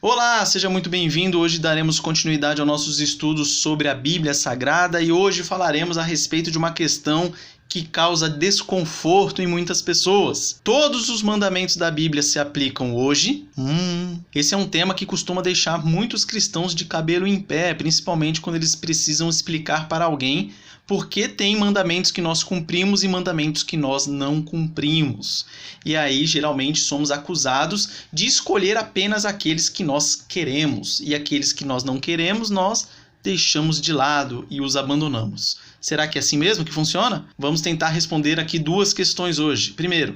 Olá, seja muito bem-vindo. Hoje daremos continuidade aos nossos estudos sobre a Bíblia Sagrada e hoje falaremos a respeito de uma questão que causa desconforto em muitas pessoas. Todos os mandamentos da Bíblia se aplicam hoje? Esse é um tema que costuma deixar muitos cristãos de cabelo em pé, principalmente quando eles precisam explicar para alguém por que tem mandamentos que nós cumprimos e mandamentos que nós não cumprimos. E aí, geralmente, somos acusados de escolher apenas aqueles que nós queremos e aqueles que nós não queremos, nós deixamos de lado e os abandonamos. Será que é assim mesmo que funciona? Vamos tentar responder aqui duas questões hoje. Primeiro,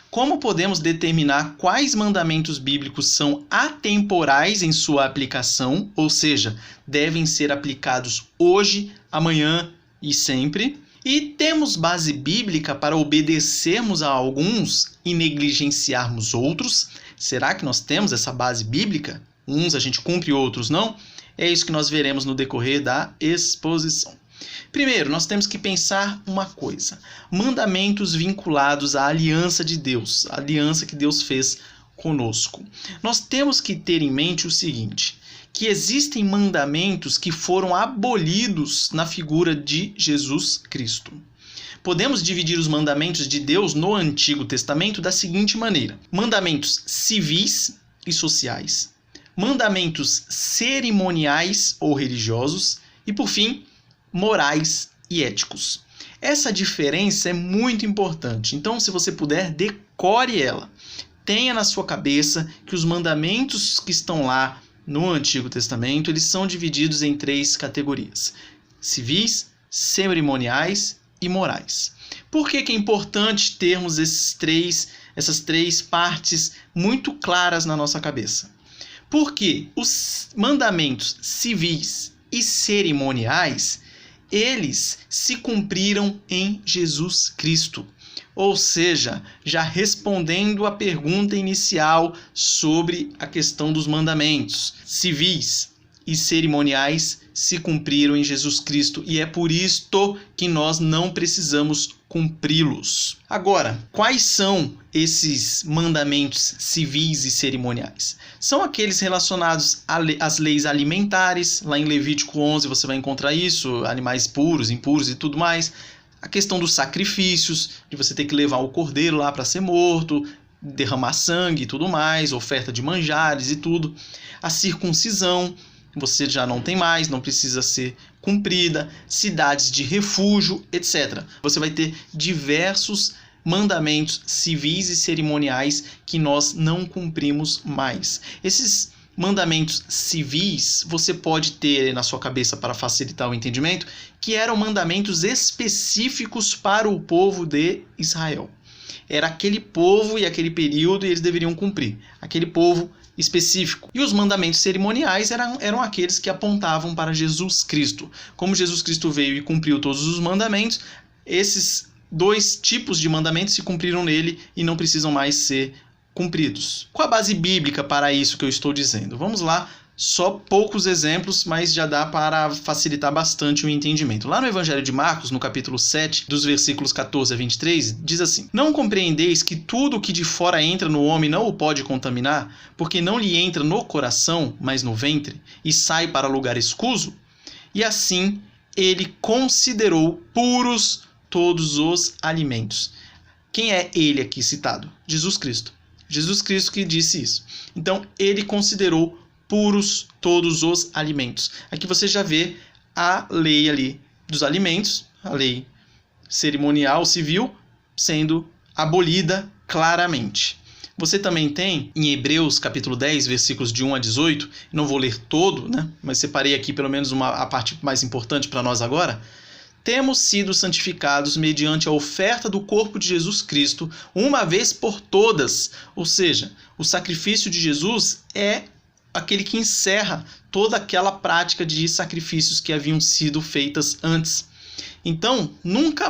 como podemos determinar quais mandamentos bíblicos são atemporais em sua aplicação, ou seja, devem ser aplicados hoje, amanhã e sempre? E temos base bíblica para obedecermos a alguns e negligenciarmos outros? Será que nós temos essa base bíblica? Uns a gente cumpre, outros não? É isso que nós veremos no decorrer da exposição. Primeiro, nós temos que pensar uma coisa. Mandamentos vinculados à aliança de Deus, a aliança que Deus fez conosco. Nós temos que ter em mente o seguinte, que existem mandamentos que foram abolidos na figura de Jesus Cristo. Podemos dividir os mandamentos de Deus no Antigo Testamento da seguinte maneira: mandamentos civis e sociais, mandamentos cerimoniais ou religiosos e, por fim, morais e éticos. Essa diferença é muito importante, então, se você puder, decore ela. Tenha na sua cabeça que os mandamentos que estão lá no Antigo Testamento, eles são divididos em três categorias: civis, cerimoniais e morais. Por que é importante termos essas três partes muito claras na nossa cabeça? Porque os mandamentos civis e cerimoniais, eles se cumpriram em Jesus Cristo. Ou seja, já respondendo à pergunta inicial sobre a questão dos mandamentos, civis e cerimoniais se cumpriram em Jesus Cristo e é por isto que nós não precisamos cumpri-los. Agora, quais são esses mandamentos civis e cerimoniais? São aqueles relacionados às leis alimentares. Lá em Levítico 11 você vai encontrar isso, animais puros, impuros e tudo mais. A questão dos sacrifícios, de você ter que levar o cordeiro lá para ser morto, derramar sangue e tudo mais, oferta de manjares e tudo. A circuncisão, você já não tem mais, não precisa ser cumprida. Cidades de refúgio, etc. Você vai ter diversos mandamentos civis e cerimoniais que nós não cumprimos mais. Esses mandamentos civis, você pode ter na sua cabeça, para facilitar o entendimento, que eram mandamentos específicos para o povo de Israel. Era aquele povo e aquele período e eles deveriam cumprir. Aquele povo específico. E os mandamentos cerimoniais eram aqueles que apontavam para Jesus Cristo. Como Jesus Cristo veio e cumpriu todos os mandamentos, esses dois tipos de mandamentos se cumpriram nele e não precisam mais ser cumpridos. Qual a base bíblica para isso que eu estou dizendo? Vamos lá, só poucos exemplos, mas já dá para facilitar bastante o entendimento. Lá no Evangelho de Marcos, no capítulo 7, dos versículos 14 a 23, diz assim: Não compreendeis que tudo o que de fora entra no homem não o pode contaminar, porque não lhe entra no coração, mas no ventre, e sai para lugar escuso? E assim ele considerou puros todos os alimentos. Quem é ele aqui citado? Jesus Cristo. Jesus Cristo que disse isso. Então, ele considerou puros todos os alimentos. Aqui você já vê a lei ali dos alimentos, a lei cerimonial, civil, sendo abolida claramente. Você também tem em Hebreus capítulo 10, versículos de 1 a 18, não vou ler todo, né? Mas separei aqui pelo menos a parte mais importante para nós agora. Temos sido santificados mediante a oferta do corpo de Jesus Cristo, uma vez por todas. Ou seja, o sacrifício de Jesus é aquele que encerra toda aquela prática de sacrifícios que haviam sido feitas antes. Então, nunca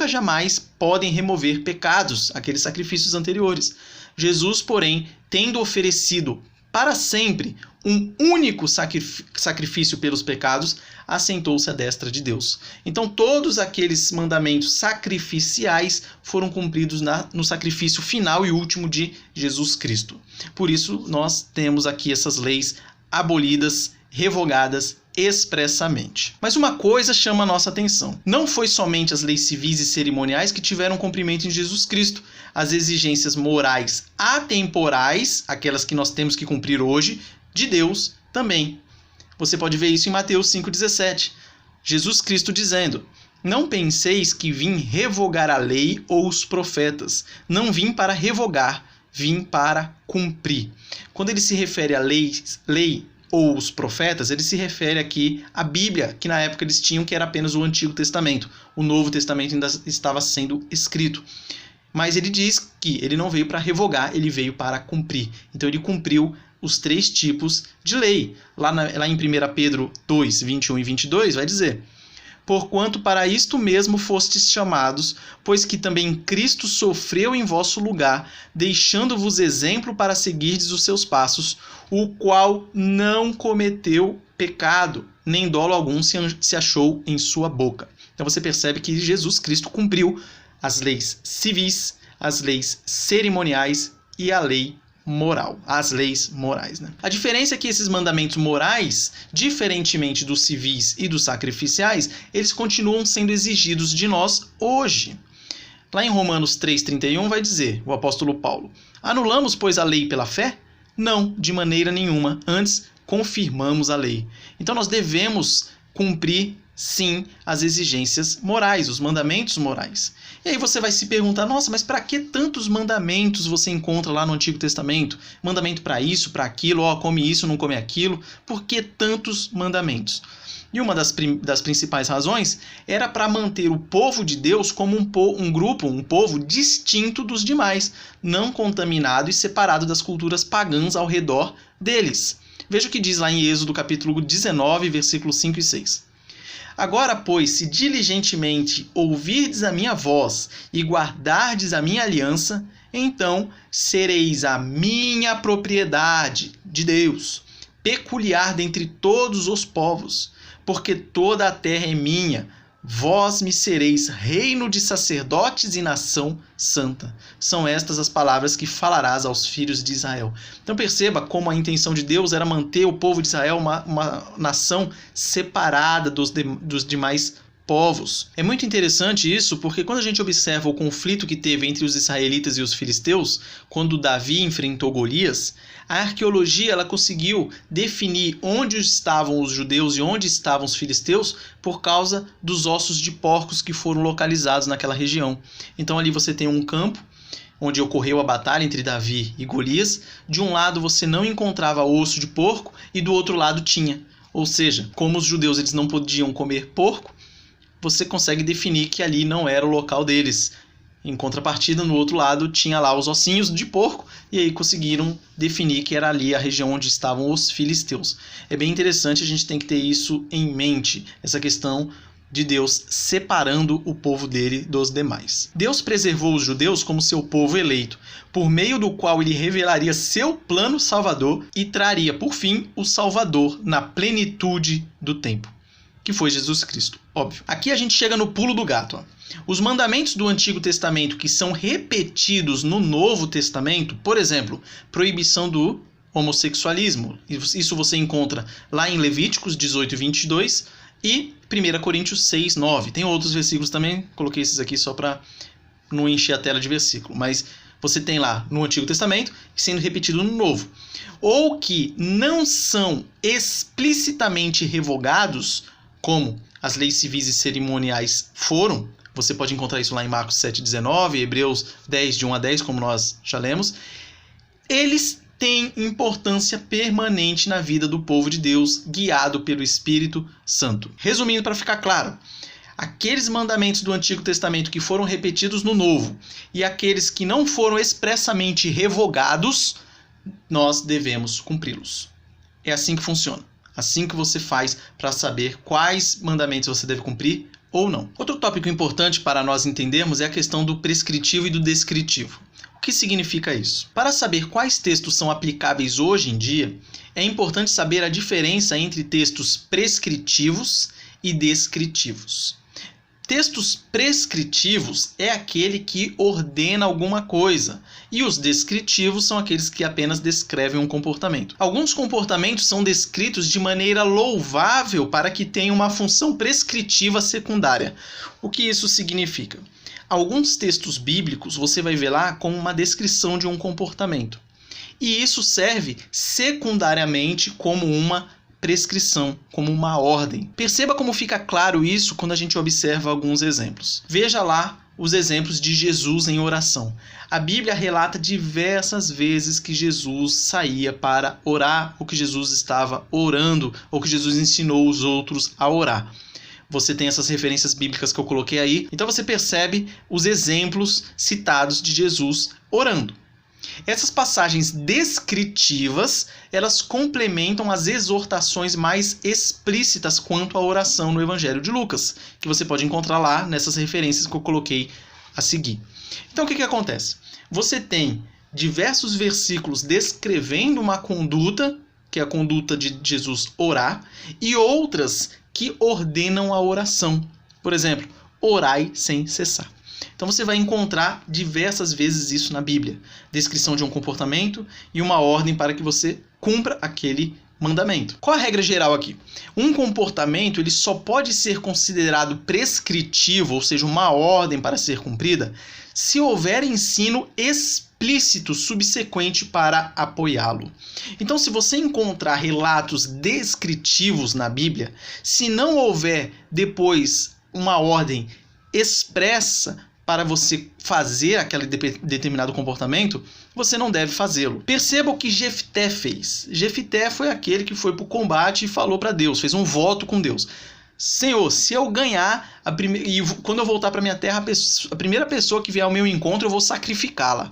jamais podem remover pecados, aqueles sacrifícios anteriores. Jesus, porém, tendo oferecido para sempre um único sacrifício pelos pecados, assentou-se à destra de Deus. Então todos aqueles mandamentos sacrificiais foram cumpridos no sacrifício final e último de Jesus Cristo. Por isso nós temos aqui essas leis abolidas, revogadas expressamente. Mas uma coisa chama a nossa atenção. Não foi somente as leis civis e cerimoniais que tiveram cumprimento em Jesus Cristo. As exigências morais atemporais, aquelas que nós temos que cumprir hoje, de Deus também. Você pode ver isso em Mateus 5,17. Jesus Cristo dizendo: não penseis que vim revogar a lei ou os profetas. Não vim para revogar, vim para cumprir. Quando ele se refere a lei ou os profetas, ele se refere aqui à Bíblia, que na época eles tinham, que era apenas o Antigo Testamento. O Novo Testamento ainda estava sendo escrito. Mas ele diz que ele não veio para revogar, ele veio para cumprir. Então ele cumpriu os 3 tipos de lei. Lá em 1 Pedro 2, 21 e 22, vai dizer: porquanto para isto mesmo fostes chamados, pois que também Cristo sofreu em vosso lugar, deixando-vos exemplo para seguirdes os seus passos, o qual não cometeu pecado, nem dolo algum se achou em sua boca. Então você percebe que Jesus Cristo cumpriu as leis civis, as leis cerimoniais e a lei moral, as leis morais, né? A diferença é que esses mandamentos morais, diferentemente dos civis e dos sacrificiais, eles continuam sendo exigidos de nós hoje. Lá em Romanos 3,31 vai dizer, o apóstolo Paulo: anulamos, pois, a lei pela fé? Não, de maneira nenhuma, antes confirmamos a lei. Então nós devemos cumprir, sim, as exigências morais, os mandamentos morais. E aí você vai se perguntar: nossa, mas para que tantos mandamentos você encontra lá no Antigo Testamento? Mandamento para isso, para aquilo, come isso, não come aquilo. Por que tantos mandamentos? E uma das principais razões era para manter o povo de Deus como um povo distinto dos demais, não contaminado e separado das culturas pagãs ao redor deles. Veja o que diz lá em Êxodo capítulo 19, versículos 5 e 6. Agora, pois, se diligentemente ouvirdes a minha voz e guardardes a minha aliança, então sereis a minha propriedade de Deus, peculiar dentre todos os povos, porque toda a terra é minha. Vós me sereis reino de sacerdotes e nação santa. São estas as palavras que falarás aos filhos de Israel. Então perceba como a intenção de Deus era manter o povo de Israel uma nação separada dos demais povos. É muito interessante isso, porque quando a gente observa o conflito que teve entre os israelitas e os filisteus, quando Davi enfrentou Golias, a arqueologia ela conseguiu definir onde estavam os judeus e onde estavam os filisteus por causa dos ossos de porcos que foram localizados naquela região. Então ali você tem um campo onde ocorreu a batalha entre Davi e Golias. De um lado você não encontrava osso de porco e do outro lado tinha. Ou seja, como os judeus eles não podiam comer porco, você consegue definir que ali não era o local deles. Em contrapartida, no outro lado, tinha lá os ossinhos de porco, e aí conseguiram definir que era ali a região onde estavam os filisteus. É bem interessante, a gente tem que ter isso em mente, essa questão de Deus separando o povo dele dos demais. Deus preservou os judeus como seu povo eleito, por meio do qual ele revelaria seu plano salvador e traria, por fim, o Salvador na plenitude do tempo, que foi Jesus Cristo, óbvio. Aqui a gente chega no pulo do gato. Ó. Os mandamentos do Antigo Testamento que são repetidos no Novo Testamento, por exemplo, proibição do homossexualismo. Isso você encontra lá em Levíticos 18 e 22 e 1 Coríntios 6, 9. Tem outros versículos também, coloquei esses aqui só para não encher a tela de versículo, mas você tem lá no Antigo Testamento sendo repetido no Novo. Ou que não são explicitamente revogados, como as leis civis e cerimoniais foram. Você pode encontrar isso lá em Marcos 7,19, Hebreus 10, de 1 a 10, como nós já lemos. Eles têm importância permanente na vida do povo de Deus, guiado pelo Espírito Santo. Resumindo, para ficar claro, aqueles mandamentos do Antigo Testamento que foram repetidos no Novo e aqueles que não foram expressamente revogados, nós devemos cumpri-los. É assim que funciona. Assim que você faz para saber quais mandamentos você deve cumprir ou não. Outro tópico importante para nós entendermos é a questão do prescritivo e do descritivo. O que significa isso? Para saber quais textos são aplicáveis hoje em dia, é importante saber a diferença entre textos prescritivos e descritivos. Textos prescritivos é aquele que ordena alguma coisa, e os descritivos são aqueles que apenas descrevem um comportamento. Alguns comportamentos são descritos de maneira louvável para que tenham uma função prescritiva secundária. O que isso significa? Alguns textos bíblicos você vai ver lá como uma descrição de um comportamento. E isso serve secundariamente como uma prescrição, como uma ordem. Perceba como fica claro isso quando a gente observa alguns exemplos. Veja lá os exemplos de Jesus em oração. A Bíblia relata diversas vezes que Jesus saía para orar, ou que Jesus estava orando, ou que Jesus ensinou os outros a orar. Você tem essas referências bíblicas que eu coloquei aí, então você percebe os exemplos citados de Jesus orando. Essas passagens descritivas, elas complementam as exortações mais explícitas quanto à oração no Evangelho de Lucas, que você pode encontrar lá nessas referências que eu coloquei a seguir. Então o que acontece? Você tem diversos versículos descrevendo uma conduta, que é a conduta de Jesus orar, e outras que ordenam a oração. Por exemplo, orai sem cessar. Então você vai encontrar diversas vezes isso na Bíblia. Descrição de um comportamento e uma ordem para que você cumpra aquele mandamento. Qual a regra geral aqui? Um comportamento ele só pode ser considerado prescritivo, ou seja, uma ordem para ser cumprida, se houver ensino explícito subsequente para apoiá-lo. Então, se você encontrar relatos descritivos na Bíblia, se não houver depois uma ordem expressa para você fazer aquele determinado comportamento, você não deve fazê-lo. Perceba o que Jefté fez. Jefté foi aquele que foi para o combate e falou para Deus, fez um voto com Deus. Senhor, se eu ganhar, e quando eu voltar para minha terra, a primeira pessoa que vier ao meu encontro, eu vou sacrificá-la.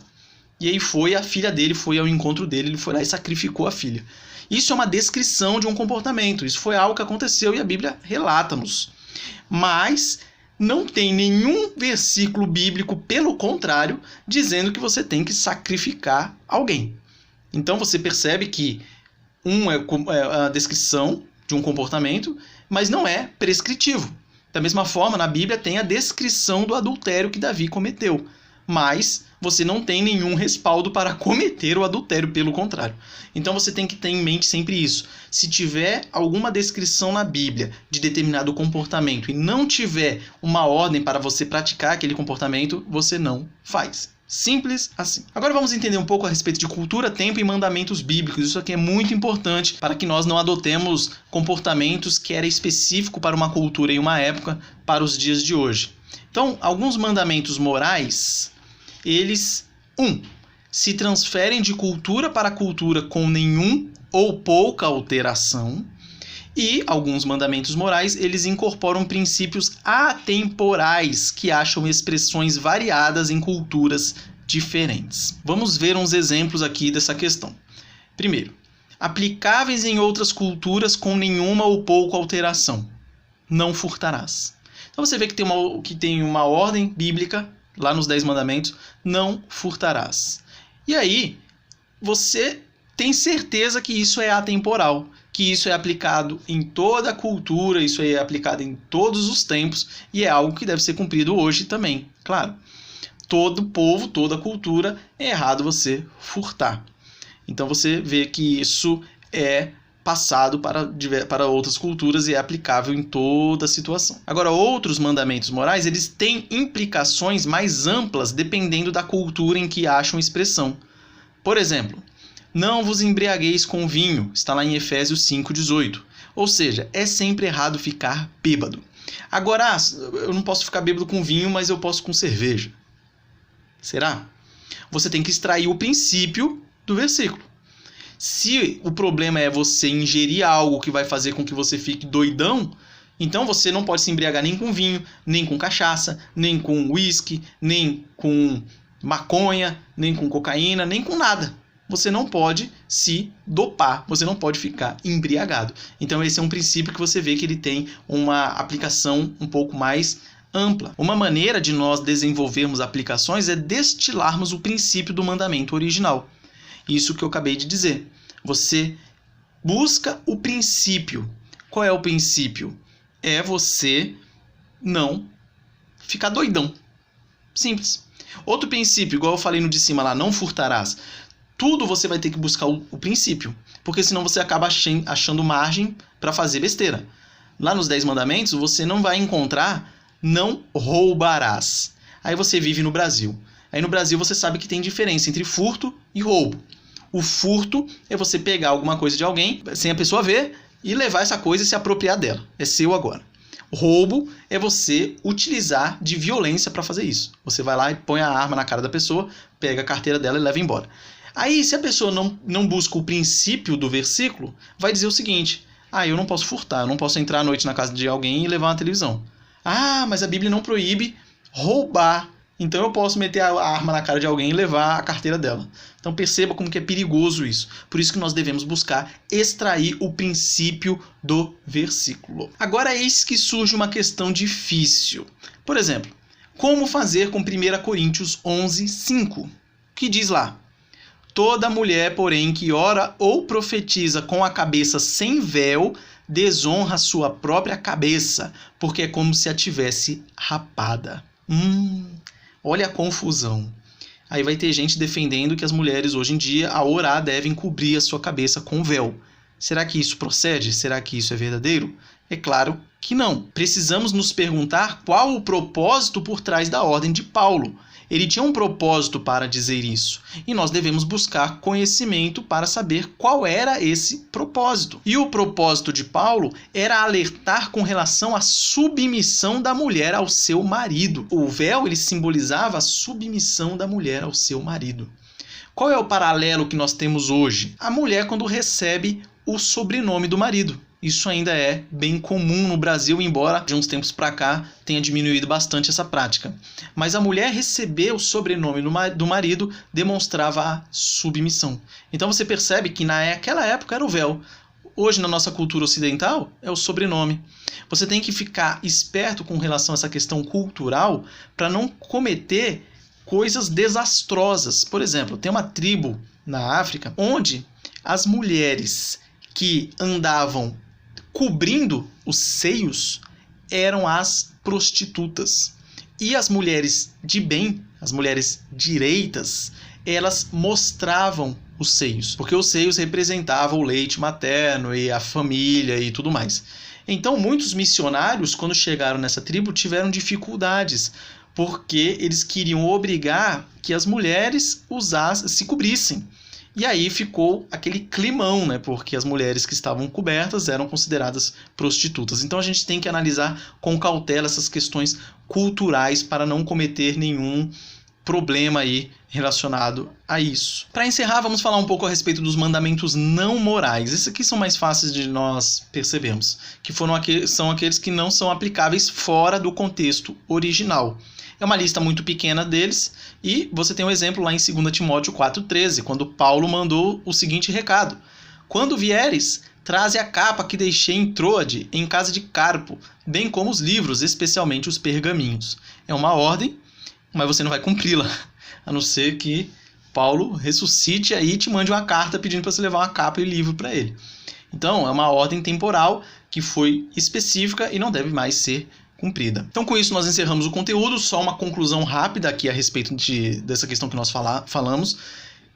E aí a filha dele foi ao encontro dele, ele foi lá e sacrificou a filha. Isso é uma descrição de um comportamento, isso foi algo que aconteceu e a Bíblia relata-nos. Mas não tem nenhum versículo bíblico, pelo contrário, dizendo que você tem que sacrificar alguém. Então você percebe que é a descrição de um comportamento, mas não é prescritivo. Da mesma forma, na Bíblia tem a descrição do adultério que Davi cometeu, mas você não tem nenhum respaldo para cometer o adultério, pelo contrário. Então você tem que ter em mente sempre isso. Se tiver alguma descrição na Bíblia de determinado comportamento e não tiver uma ordem para você praticar aquele comportamento, você não faz. Simples assim. Agora vamos entender um pouco a respeito de cultura, tempo e mandamentos bíblicos. Isso aqui é muito importante para que nós não adotemos comportamentos que era específico para uma cultura e uma época para os dias de hoje. Então, alguns mandamentos morais, eles, se transferem de cultura para cultura com nenhum ou pouca alteração, e alguns mandamentos morais, eles incorporam princípios atemporais que acham expressões variadas em culturas diferentes. Vamos ver uns exemplos aqui dessa questão. Primeiro, aplicáveis em outras culturas com nenhuma ou pouca alteração. Não furtarás. Então você vê que tem uma ordem bíblica, lá nos 10 mandamentos, não furtarás. E aí, você tem certeza que isso é atemporal, que isso é aplicado em toda a cultura, isso é aplicado em todos os tempos, e é algo que deve ser cumprido hoje também, claro. Todo povo, toda cultura, é errado você furtar. Então você vê que isso é passado para outras culturas e é aplicável em toda a situação. Agora, outros mandamentos morais, eles têm implicações mais amplas dependendo da cultura em que acham expressão. Por exemplo, não vos embriagueis com vinho, está lá em Efésios 5,18. Ou seja, é sempre errado ficar bêbado. Agora, eu não posso ficar bêbado com vinho, mas eu posso com cerveja. Será? Você tem que extrair o princípio do versículo. Se o problema é você ingerir algo que vai fazer com que você fique doidão, então você não pode se embriagar nem com vinho, nem com cachaça, nem com uísque, nem com maconha, nem com cocaína, nem com nada. Você não pode se dopar, você não pode ficar embriagado. Então esse é um princípio que você vê que ele tem uma aplicação um pouco mais ampla. Uma maneira de nós desenvolvermos aplicações é destilarmos o princípio do mandamento original. Isso que eu acabei de dizer. Você busca o princípio. Qual é o princípio? É você não ficar doidão. Simples. Outro princípio, igual eu falei no de cima lá, não furtarás. Tudo você vai ter que buscar o princípio, porque senão você acaba achando margem para fazer besteira. Lá nos 10 mandamentos, você não vai encontrar não roubarás. Aí você vive no Brasil. Aí no Brasil você sabe que tem diferença entre furto e roubo. O furto é você pegar alguma coisa de alguém, sem a pessoa ver, e levar essa coisa e se apropriar dela. É seu agora. Roubo é você utilizar de violência para fazer isso. Você vai lá e põe a arma na cara da pessoa, pega a carteira dela e leva embora. Aí, se a pessoa não busca o princípio do versículo, vai dizer o seguinte: eu não posso furtar, eu não posso entrar à noite na casa de alguém e levar uma televisão. Mas a Bíblia não proíbe roubar, então eu posso meter a arma na cara de alguém e levar a carteira dela. Então perceba como que é perigoso isso. Por isso que nós devemos buscar extrair o princípio do versículo. Agora eis que surge uma questão difícil. Por exemplo, como fazer com 1 Coríntios 11:5, que diz lá: toda mulher, porém, que ora ou profetiza com a cabeça sem véu, desonra sua própria cabeça, porque é como se a tivesse rapada. Olha a confusão. Aí vai ter gente defendendo que as mulheres hoje em dia, ao orar, devem cobrir a sua cabeça com véu. Será que isso procede? Será que isso é verdadeiro? É claro que não. Precisamos nos perguntar qual o propósito por trás da ordem de Paulo. Ele tinha um propósito para dizer isso, e nós devemos buscar conhecimento para saber qual era esse propósito. E o propósito de Paulo era alertar com relação à submissão da mulher ao seu marido. O véu, ele simbolizava a submissão da mulher ao seu marido. Qual é o paralelo que nós temos hoje? A mulher, quando recebe o sobrenome do marido. Isso ainda é bem comum no Brasil, embora de uns tempos para cá tenha diminuído bastante essa prática. Mas a mulher receber o sobrenome do marido demonstrava a submissão. Então você percebe que naquela época era o véu. Hoje, na nossa cultura ocidental, é o sobrenome. Você tem que ficar esperto com relação a essa questão cultural para não cometer coisas desastrosas. Por exemplo, tem uma tribo na África onde as mulheres que andavam cobrindo os seios eram as prostitutas. E as mulheres de bem, as mulheres direitas, elas mostravam os seios, porque os seios representavam o leite materno e a família e tudo mais. Então muitos missionários, quando chegaram nessa tribo, tiveram dificuldades, porque eles queriam obrigar que as mulheres se cobrissem. E aí ficou aquele climão, né? Porque as mulheres que estavam cobertas eram consideradas prostitutas. Então a gente tem que analisar com cautela essas questões culturais para não cometer nenhum problema aí relacionado a isso. Para encerrar, vamos falar um pouco a respeito dos mandamentos não morais. Esses aqui são mais fáceis de nós percebermos, que são aqueles que não são aplicáveis fora do contexto original. É uma lista muito pequena deles, e você tem um exemplo lá em 2 Timóteo 4,13, quando Paulo mandou o seguinte recado: quando vieres, traze a capa que deixei em Troade, em casa de Carpo, bem como os livros, especialmente os pergaminhos. É uma ordem, mas você não vai cumpri-la, a não ser que Paulo ressuscite aí e te mande uma carta pedindo para você levar uma capa e livro para ele. Então, é uma ordem temporal que foi específica e não deve mais ser cumprida. Então, com isso, nós encerramos o conteúdo. Só uma conclusão rápida aqui a respeito dessa questão que nós falamos.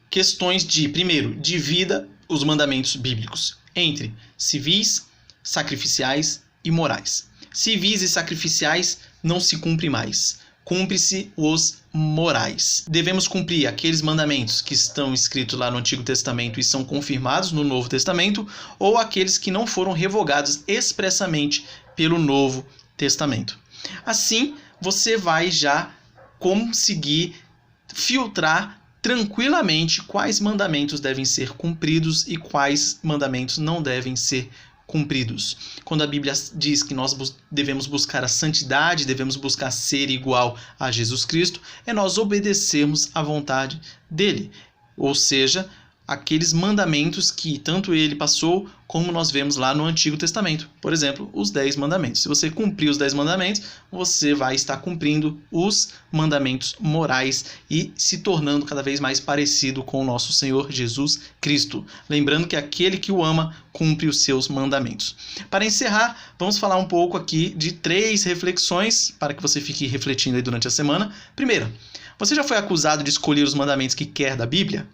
Questões primeiro, divida os mandamentos bíblicos entre civis, sacrificiais e morais. Civis e sacrificiais não se cumpre mais. Cumpre-se os morais. Devemos cumprir aqueles mandamentos que estão escritos lá no Antigo Testamento e são confirmados no Novo Testamento, ou aqueles que não foram revogados expressamente pelo Novo Testamento. Assim, você vai já conseguir filtrar tranquilamente quais mandamentos devem ser cumpridos e quais mandamentos não devem ser cumpridos. Quando a Bíblia diz que nós devemos buscar a santidade, devemos buscar ser igual a Jesus Cristo, é nós obedecermos à vontade dele. Ou seja, aqueles mandamentos que tanto ele passou como nós vemos lá no Antigo Testamento. Por exemplo, os 10 mandamentos. Se você cumprir os 10 mandamentos, você vai estar cumprindo os mandamentos morais e se tornando cada vez mais parecido com o nosso Senhor Jesus Cristo. Lembrando que aquele que o ama cumpre os seus mandamentos. Para encerrar, vamos falar um pouco aqui de 3 reflexões para que você fique refletindo aí durante a semana. Primeira, você já foi acusado de escolher os mandamentos que quer da Bíblia?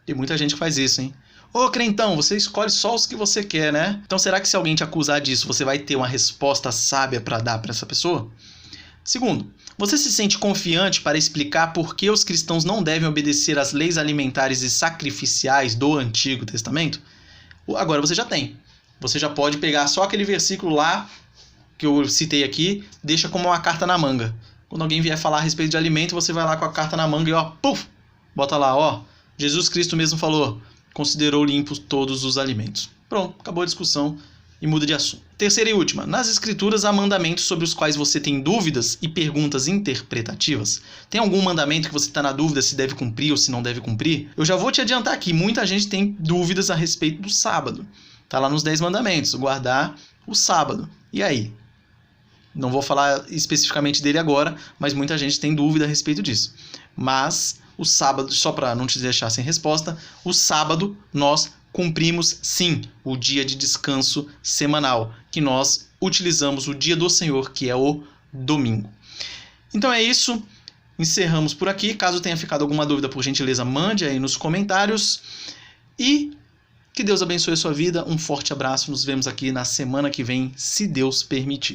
Tem muita gente que faz isso, hein? Ô, crentão, você escolhe só os que você quer, né? Então, será que se alguém te acusar disso, você vai ter uma resposta sábia para dar para essa pessoa? Segundo, você se sente confiante para explicar por que os cristãos não devem obedecer às leis alimentares e sacrificiais do Antigo Testamento? Agora você já tem. Você já pode pegar só aquele versículo lá que eu citei aqui, deixa como uma carta na manga. Quando alguém vier falar a respeito de alimento, você vai lá com a carta na manga e ó, puf, bota lá, ó. Jesus Cristo mesmo falou, considerou limpos todos os alimentos. Pronto, acabou a discussão e muda de assunto. Terceira e última, nas Escrituras há mandamentos sobre os quais você tem dúvidas e perguntas interpretativas. Tem algum mandamento que você está na dúvida se deve cumprir ou se não deve cumprir? Eu já vou te adiantar aqui, muita gente tem dúvidas a respeito do sábado. Está lá nos 10 mandamentos, guardar o sábado. E aí? Não vou falar especificamente dele agora, mas muita gente tem dúvida a respeito disso. Mas o sábado, só para não te deixar sem resposta, o sábado nós cumprimos sim o dia de descanso semanal, que nós utilizamos o dia do Senhor, que é o domingo. Então é isso, encerramos por aqui. Caso tenha ficado alguma dúvida, por gentileza, mande aí nos comentários. E que Deus abençoe a sua vida, um forte abraço, nos vemos aqui na semana que vem, se Deus permitir.